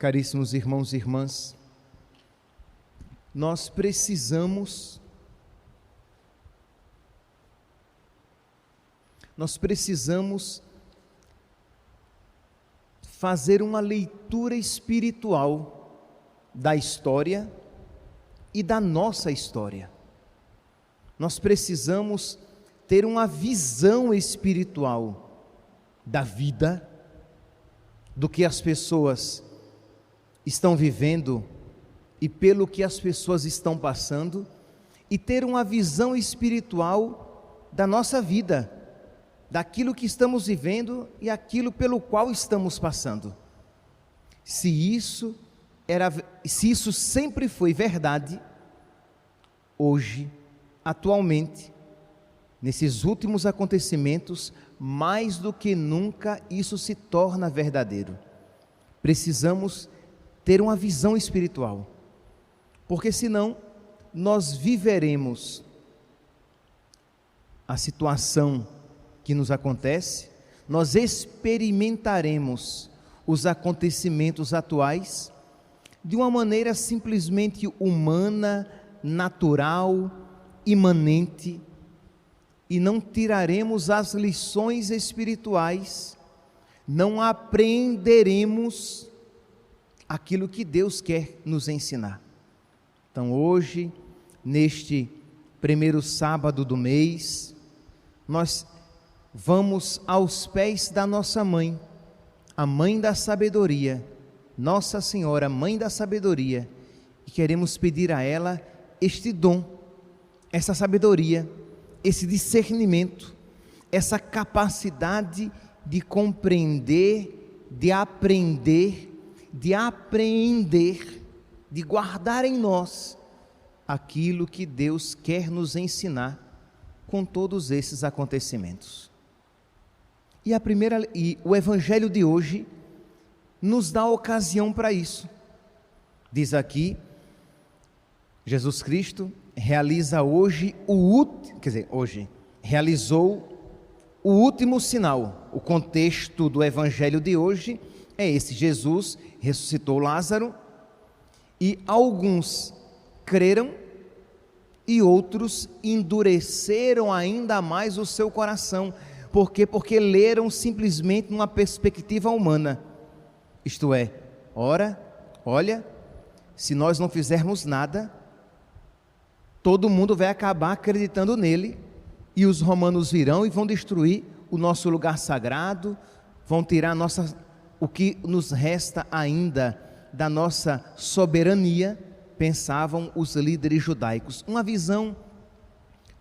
Caríssimos irmãos e irmãs, nós precisamos fazer uma leitura espiritual da história e da nossa história. Nós precisamos ter uma visão espiritual da vida, do que as pessoas estão vivendo e pelo que as pessoas estão passando, e ter uma visão espiritual da nossa vida, daquilo que estamos vivendo e aquilo pelo qual estamos passando. Se isso sempre foi verdade, hoje, atualmente, nesses últimos acontecimentos, mais do que nunca isso se torna verdadeiro. Precisamos ter uma visão espiritual, porque senão nós viveremos a situação que nos acontece, nós experimentaremos os acontecimentos atuais de uma maneira simplesmente humana, natural, imanente, e não tiraremos as lições espirituais, não aprenderemos aquilo que Deus quer nos ensinar. Então hoje, neste primeiro sábado do mês, nós vamos aos pés da nossa mãe, a mãe da sabedoria, Nossa Senhora, mãe da sabedoria, e queremos pedir a ela este dom, essa sabedoria, esse discernimento, essa capacidade de compreender, de aprender, de apreender, de guardar em nós aquilo que Deus quer nos ensinar com todos esses acontecimentos. E o Evangelho de hoje nos dá ocasião para isso. Diz aqui, Jesus Cristo realizou o último sinal. O contexto do Evangelho de hoje é esse: Jesus ressuscitou Lázaro, e alguns creram e outros endureceram ainda mais o seu coração. Por quê? Porque leram simplesmente numa perspectiva humana. Isto é, olha, se nós não fizermos nada, todo mundo vai acabar acreditando nele, e os romanos virão e vão destruir o nosso lugar sagrado, vão tirar o que nos resta ainda da nossa soberania, pensavam os líderes judaicos. Uma visão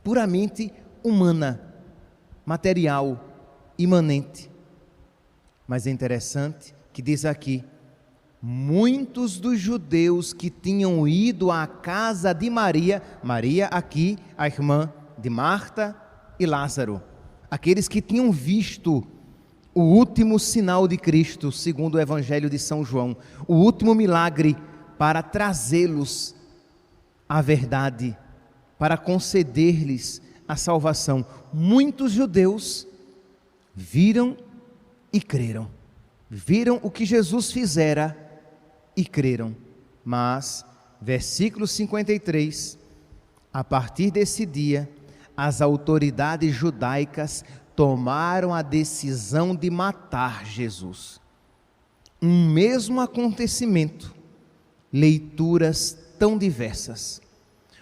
puramente humana, material, imanente. Mas é interessante que diz aqui: muitos dos judeus que tinham ido à casa de Maria aqui, a irmã de Marta e Lázaro, aqueles que tinham visto o último sinal de Cristo, segundo o Evangelho de São João, o último milagre para trazê-los à verdade, para conceder-lhes a salvação. Muitos judeus viram e creram, viram o que Jesus fizera e creram. Mas, versículo 53, a partir desse dia, as autoridades judaicas tomaram a decisão de matar Jesus. Um mesmo acontecimento, leituras tão diversas.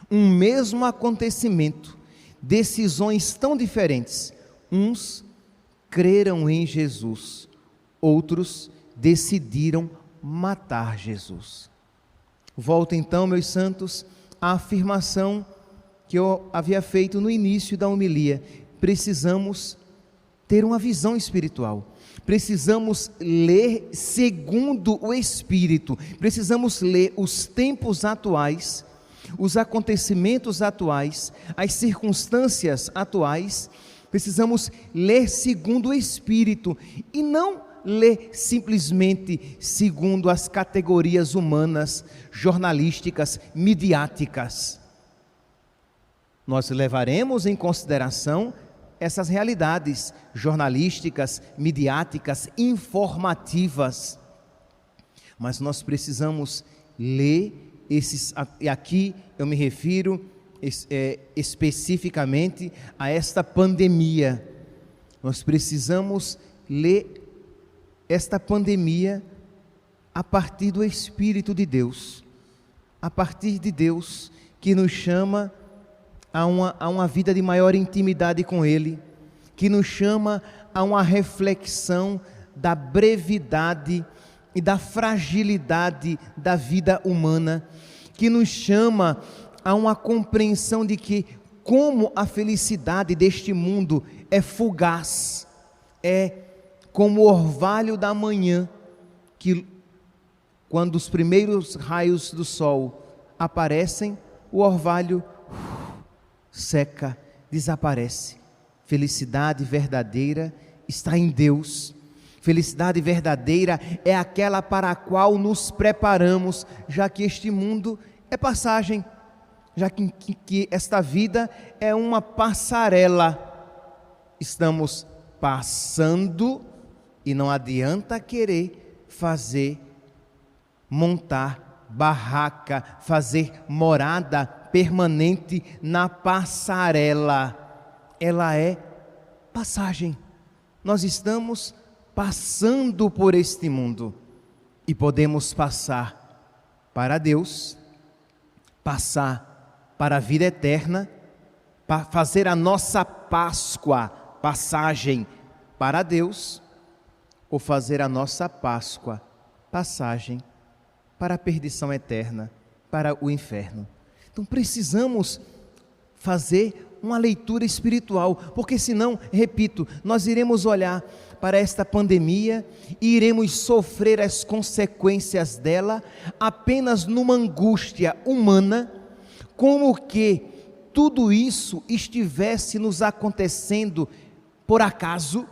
Um mesmo acontecimento, decisões tão diferentes. Uns creram em Jesus, outros decidiram matar Jesus. Volto então, meus santos, à afirmação que eu havia feito no início da homilia. Precisamos ter uma visão espiritual, precisamos ler segundo o Espírito, precisamos ler os tempos atuais, os acontecimentos atuais, as circunstâncias atuais. Precisamos ler segundo o Espírito e não ler simplesmente segundo as categorias humanas, jornalísticas, midiáticas. Nós levaremos em consideração essas realidades jornalísticas, midiáticas, informativas, mas nós precisamos ler esses, e aqui eu me refiro especificamente a esta pandemia. Nós precisamos ler esta pandemia a partir do Espírito de Deus, a partir de Deus que nos chama a uma vida de maior intimidade com Ele, que nos chama a uma reflexão da brevidade e da fragilidade da vida humana, que nos chama a uma compreensão de que, como a felicidade deste mundo é fugaz, é como o orvalho da manhã, que quando os primeiros raios do sol aparecem, o orvalho seca, desaparece. Felicidade verdadeira está em Deus. Felicidade verdadeira é aquela para a qual nos preparamos, já que este mundo é passagem, já que esta vida é uma passarela. Estamos passando e não adianta querer montar barraca, fazer morada permanente na passarela. Ela é passagem. Nós estamos passando por este mundo e podemos passar para Deus, passar para a vida eterna, fazer a nossa Páscoa, passagem para Deus, ou fazer a nossa Páscoa, passagem para a perdição eterna, para o inferno. Então precisamos fazer uma leitura espiritual, porque senão, repito, nós iremos olhar para esta pandemia e iremos sofrer as consequências dela apenas numa angústia humana, como que tudo isso estivesse nos acontecendo por acaso.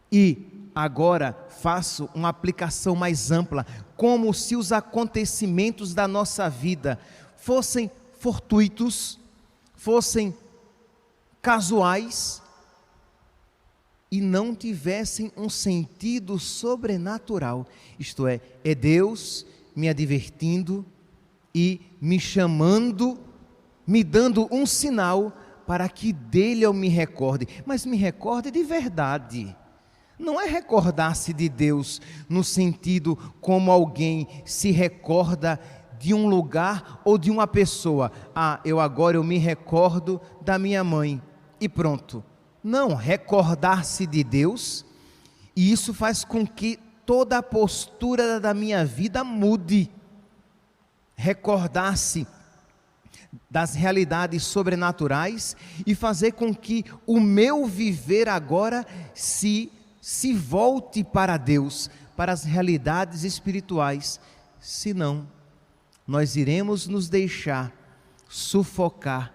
E agora faço uma aplicação mais ampla, como se os acontecimentos da nossa vida fossem fortuitos, fossem casuais e não tivessem um sentido sobrenatural. Isto é Deus me advertindo e me chamando, me dando um sinal para que dele eu me recorde, mas me recorde de verdade. Não é recordar-se de Deus no sentido como alguém se recorda de um lugar ou de uma pessoa. Eu me recordo da minha mãe e pronto. Não, recordar-se de Deus, e isso faz com que toda a postura da minha vida mude. Recordar-se das realidades sobrenaturais e fazer com que o meu viver agora se volte para Deus, para as realidades espirituais. Senão, nós iremos nos deixar sufocar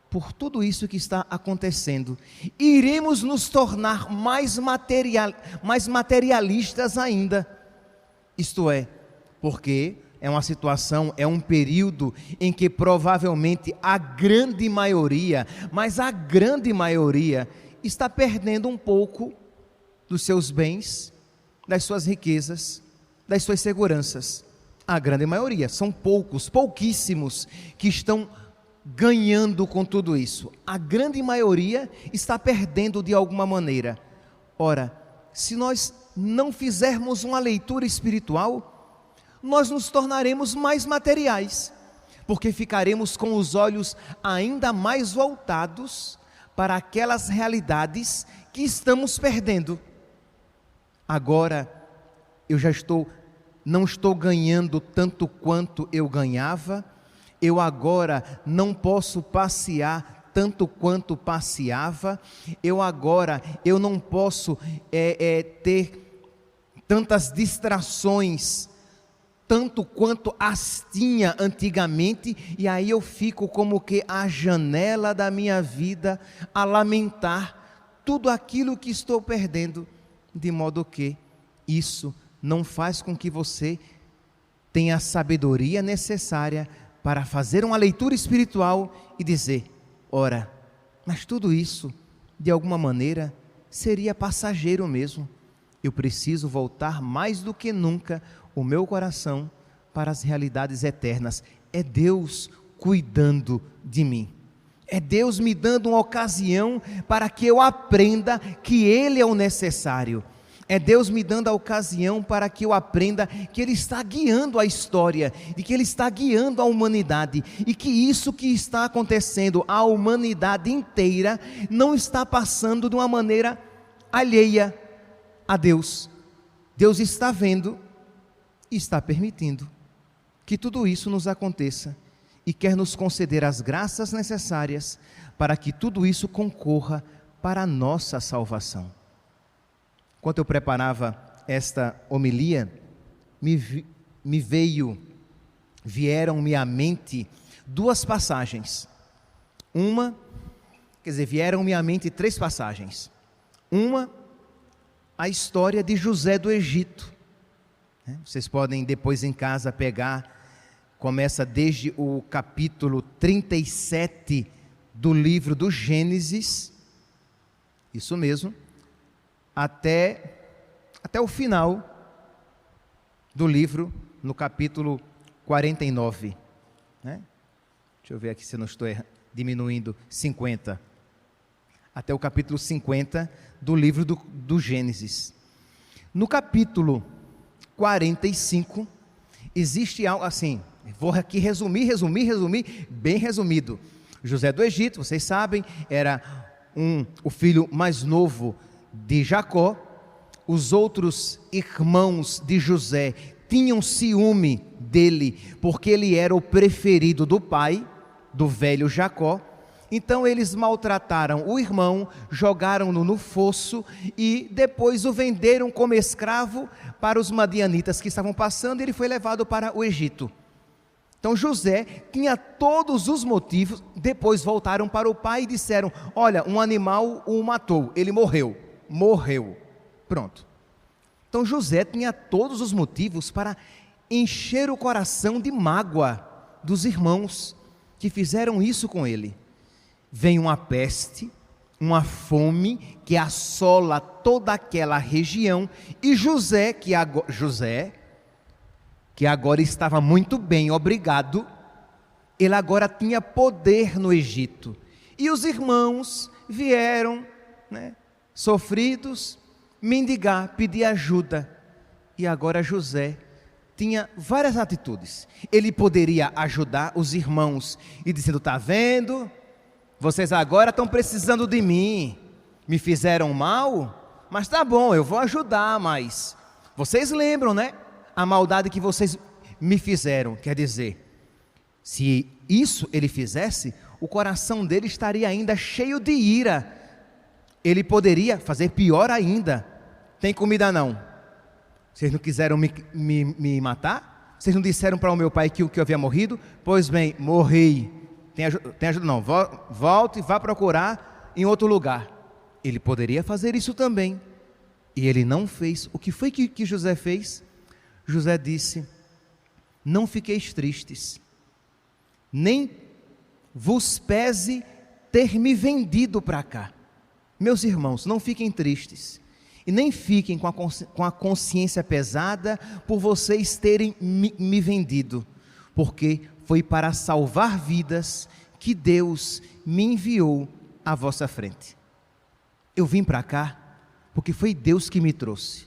por tudo isso que está acontecendo. Iremos nos tornar mais materialistas ainda. Isto é, porque é uma situação, é um período em que provavelmente a grande maioria está perdendo um pouco dos seus bens, das suas riquezas, das suas seguranças. A grande maioria, são pouquíssimos que estão ganhando com tudo isso. A grande maioria está perdendo de alguma maneira. Ora, se nós não fizermos uma leitura espiritual, nós nos tornaremos mais materiais, porque ficaremos com os olhos ainda mais voltados para aquelas realidades que estamos perdendo. Agora, eu não estou ganhando tanto quanto eu ganhava, eu agora não posso passear tanto quanto passeava, eu não posso ter tantas distrações, tanto quanto as tinha antigamente, e aí eu fico como que à janela da minha vida, a lamentar tudo aquilo que estou perdendo, de modo que isso não faz com que você tenha a sabedoria necessária para fazer uma leitura espiritual e dizer: ora, mas tudo isso, de alguma maneira, seria passageiro mesmo. Eu preciso voltar mais do que nunca o meu coração para as realidades eternas. É Deus cuidando de mim. É Deus me dando uma ocasião para que eu aprenda que Ele é o necessário. É Deus me dando a ocasião para que eu aprenda que Ele está guiando a história, e que Ele está guiando a humanidade, e que isso que está acontecendo à humanidade inteira não está passando de uma maneira alheia a Deus. Deus está vendo e está permitindo que tudo isso nos aconteça, e quer nos conceder as graças necessárias para que tudo isso concorra para a nossa salvação. Enquanto eu preparava esta homilia, vieram-me à mente duas passagens. Vieram-me à mente três passagens. Uma, a história de José do Egito. Vocês podem depois em casa pegar, começa desde o capítulo 37 do livro do Gênesis, isso mesmo, até o final do livro, no capítulo 49. Deixa eu ver aqui se eu não estou diminuindo, 50. Até o capítulo 50 do livro do Gênesis. No capítulo 45, existe algo assim, vou aqui resumir, bem resumido. José do Egito, vocês sabem, era o filho mais novo de Jacó. Os outros irmãos de José tinham ciúme dele, porque ele era o preferido do pai, do velho Jacó. Então eles maltrataram o irmão, jogaram-no no fosso e depois o venderam como escravo para os madianitas que estavam passando, e ele foi levado para o Egito. Então José tinha todos os motivos. Depois voltaram para o pai e disseram: olha, um animal o matou, ele morreu, pronto. Então José tinha todos os motivos para encher o coração de mágoa dos irmãos que fizeram isso com ele. Vem uma peste, uma fome que assola toda aquela região, e José, que agora estava muito bem, obrigado, ele agora tinha poder no Egito. E os irmãos vieram, sofridos, mendigar, pedir ajuda. E agora José tinha várias atitudes. Ele poderia ajudar os irmãos e dizendo: está vendo? Vocês agora estão precisando de mim, me fizeram mal, mas tá bom, eu vou ajudar, mas vocês lembram, a maldade que vocês me fizeram. Quer dizer, se isso ele fizesse, o coração dele estaria ainda cheio de ira. Ele poderia fazer pior ainda: tem comida não? Vocês não quiseram me matar? Vocês não disseram para o meu pai que eu havia morrido? Pois bem, morri. Tem ajuda não, volte e vá procurar em outro lugar. Ele poderia fazer isso também, e ele não fez. O que foi que José fez? José disse: não fiqueis tristes, nem vos pese ter me vendido para cá. Meus irmãos, não fiquem tristes, e nem fiquem com a consciência pesada por vocês terem me vendido, porque foi para salvar vidas que Deus me enviou à vossa frente. Eu vim para cá porque foi Deus que me trouxe,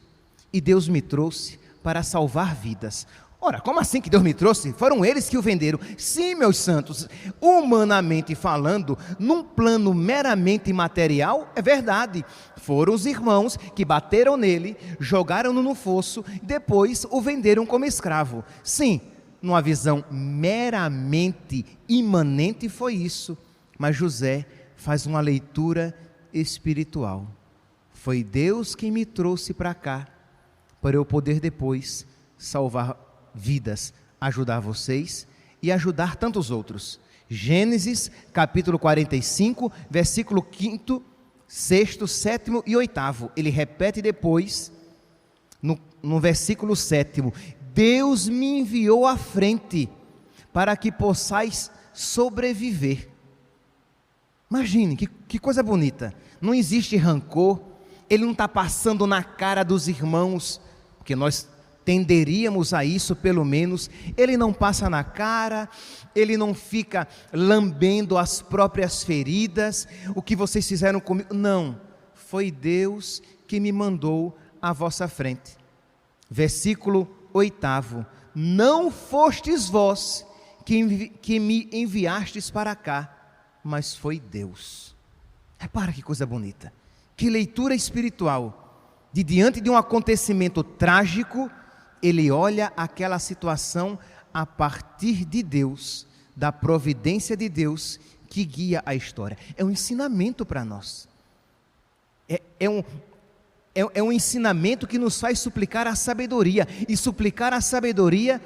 e Deus me trouxe para salvar vidas. Ora, como assim que Deus me trouxe? Foram eles que o venderam. Sim, meus santos, humanamente falando, num plano meramente material, é verdade. Foram os irmãos que bateram nele, jogaram-no no fosso, depois o venderam como escravo. Sim, numa visão meramente imanente foi isso. Mas José faz uma leitura espiritual. Foi Deus quem me trouxe para cá, para eu poder depois salvar vidas, ajudar vocês e ajudar tantos outros. Gênesis capítulo 45, versículo 5º, 6º, 7º e 8º. Ele repete depois no versículo 7º: Deus me enviou à frente para que possais sobreviver. Imagine, que coisa bonita. Não existe rancor. Ele não está passando na cara dos irmãos, porque nós tenderíamos a isso pelo menos. Ele não passa na cara, ele não fica lambendo as próprias feridas, o que vocês fizeram comigo. Não, foi Deus que me mandou à vossa frente. Versículo 8: não fostes vós que me enviastes para cá, mas foi Deus. Repara que coisa bonita, que leitura espiritual. De diante de um acontecimento trágico, ele olha aquela situação a partir de Deus, da providência de Deus que guia a história. É um ensinamento para nós. É um ensinamento que nos faz suplicar a sabedoria, e suplicar a sabedoria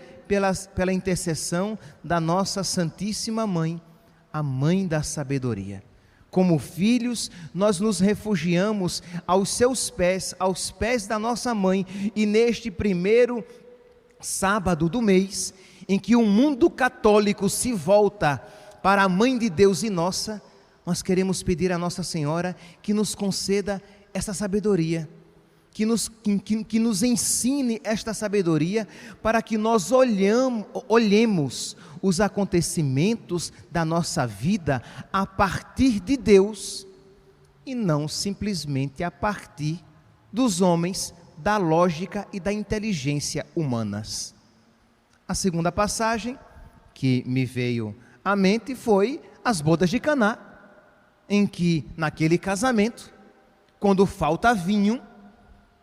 pela intercessão da nossa Santíssima Mãe, a Mãe da Sabedoria. Como filhos, nós nos refugiamos aos seus pés, aos pés da nossa mãe, e neste primeiro sábado do mês, em que o mundo católico se volta para a Mãe de Deus e nossa, nós queremos pedir a Nossa Senhora que nos conceda essa sabedoria, que nos ensine esta sabedoria, para que nós olhemos os acontecimentos da nossa vida a partir de Deus, e não simplesmente a partir dos homens, da lógica e da inteligência humanas. A segunda passagem que me veio à mente foi as bodas de Caná, em que naquele casamento, quando falta vinho,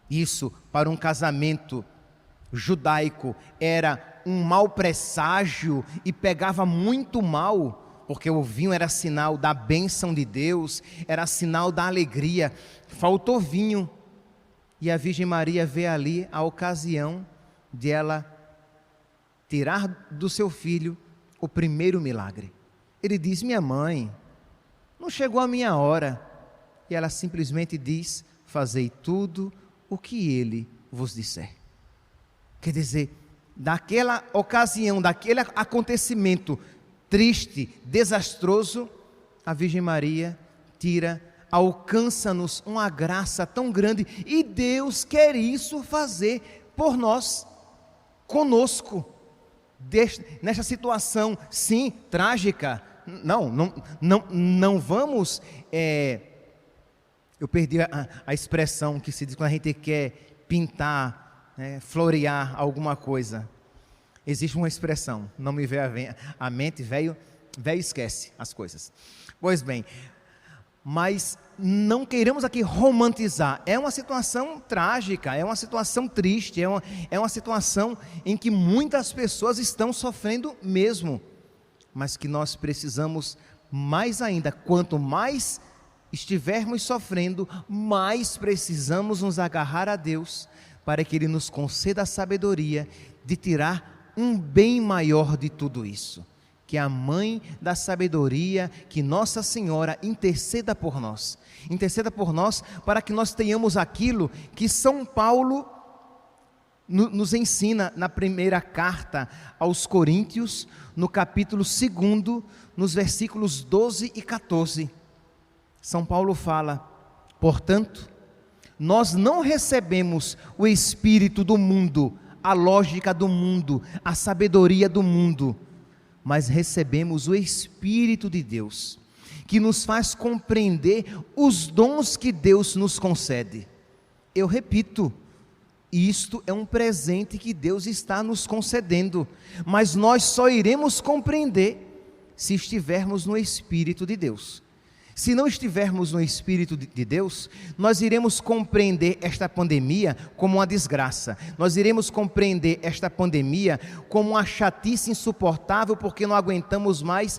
isso para um casamento judaico era um mau presságio e pegava muito mal, porque o vinho era sinal da bênção de Deus, era sinal da alegria. Faltou vinho, e a Virgem Maria vê ali a ocasião de ela tirar do seu filho o primeiro milagre. Ele diz: minha mãe, não chegou a minha hora. E ela simplesmente diz: fazei tudo o que ele vos disser. Quer dizer, daquela ocasião, daquele acontecimento triste, desastroso, a Virgem Maria alcança-nos uma graça tão grande, e Deus quer isso fazer por nós, conosco, nesta situação, sim, trágica. Não vamos, eu perdi a expressão que se diz quando a gente quer pintar, florear alguma coisa. Existe uma expressão, não me veio à mente, velho esquece as coisas. Pois bem, mas não queremos aqui romantizar. É uma situação trágica, é uma situação triste, é uma situação em que muitas pessoas estão sofrendo mesmo, mas que nós precisamos mais ainda, quanto mais estivermos sofrendo, mais precisamos nos agarrar a Deus, para que Ele nos conceda a sabedoria de tirar um bem maior de tudo isso, que a Mãe da Sabedoria, que Nossa Senhora interceda por nós para que nós tenhamos aquilo que São Paulo nos ensina na primeira carta aos Coríntios, no capítulo 2, nos versículos 12 e 14. São Paulo fala: portanto, nós não recebemos o espírito do mundo, a lógica do mundo, a sabedoria do mundo, mas recebemos o Espírito de Deus, que nos faz compreender os dons que Deus nos concede. Eu repito, isto é um presente que Deus está nos concedendo, mas nós só iremos compreender se estivermos no Espírito de Deus. Se não estivermos no Espírito de Deus, nós iremos compreender esta pandemia como uma desgraça. Nós iremos compreender esta pandemia como uma chatice insuportável, porque não aguentamos mais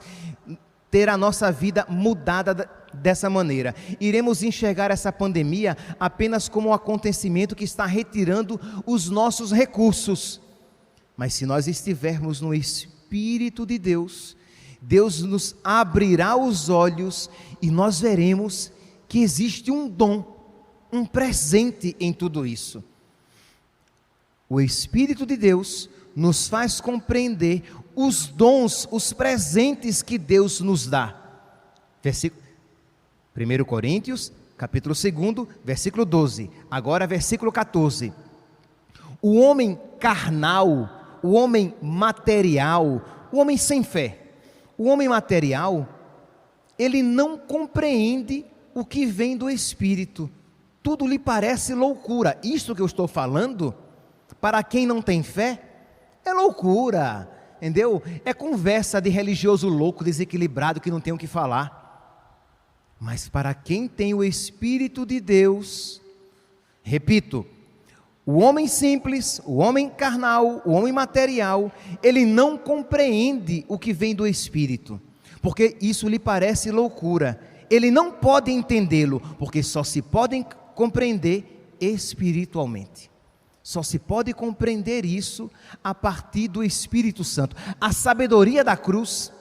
ter a nossa vida mudada dessa maneira. Iremos enxergar essa pandemia apenas como um acontecimento que está retirando os nossos recursos. Mas se nós estivermos no Espírito de Deus, Deus nos abrirá os olhos e nós veremos que existe um dom, um presente em tudo isso. O Espírito de Deus nos faz compreender os dons, os presentes que Deus nos dá. 1 Coríntios, capítulo 2, versículo 12. Agora versículo 14. O homem carnal, o homem material, o homem sem fé, o homem material, ele não compreende o que vem do Espírito. Tudo lhe parece loucura. Isso que eu estou falando, para quem não tem fé, é loucura, entendeu? É conversa de religioso louco, desequilibrado, que não tem o que falar. Mas para quem tem o Espírito de Deus, repito, o homem simples, o homem carnal, o homem material, ele não compreende o que vem do Espírito, porque isso lhe parece loucura. Ele não pode entendê-lo, porque só se pode compreender espiritualmente. Só se pode compreender isso a partir do Espírito Santo. A sabedoria da cruz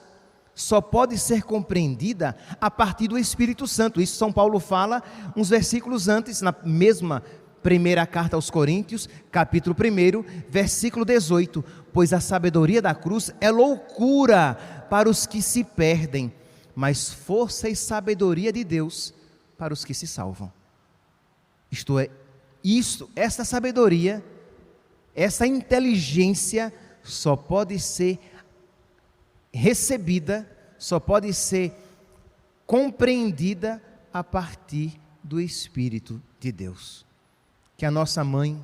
só pode ser compreendida a partir do Espírito Santo. Isso São Paulo fala uns versículos antes, na mesma primeira carta aos Coríntios, capítulo 1, versículo 18. Pois a sabedoria da cruz é loucura para os que se perdem, mas força e sabedoria de Deus para os que se salvam. Isto é, essa sabedoria, essa inteligência só pode ser recebida, só pode ser compreendida a partir do Espírito de Deus. Que a nossa mãe,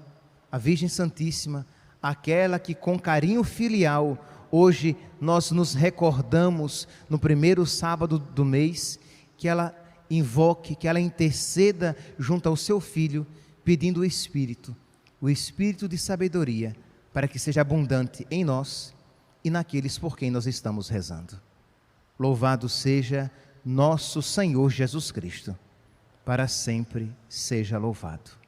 a Virgem Santíssima, aquela que com carinho filial, hoje nós nos recordamos no primeiro sábado do mês, que ela invoque, que ela interceda junto ao seu Filho, pedindo o Espírito de sabedoria, para que seja abundante em nós e naqueles por quem nós estamos rezando. Louvado seja nosso Senhor Jesus Cristo, para sempre seja louvado.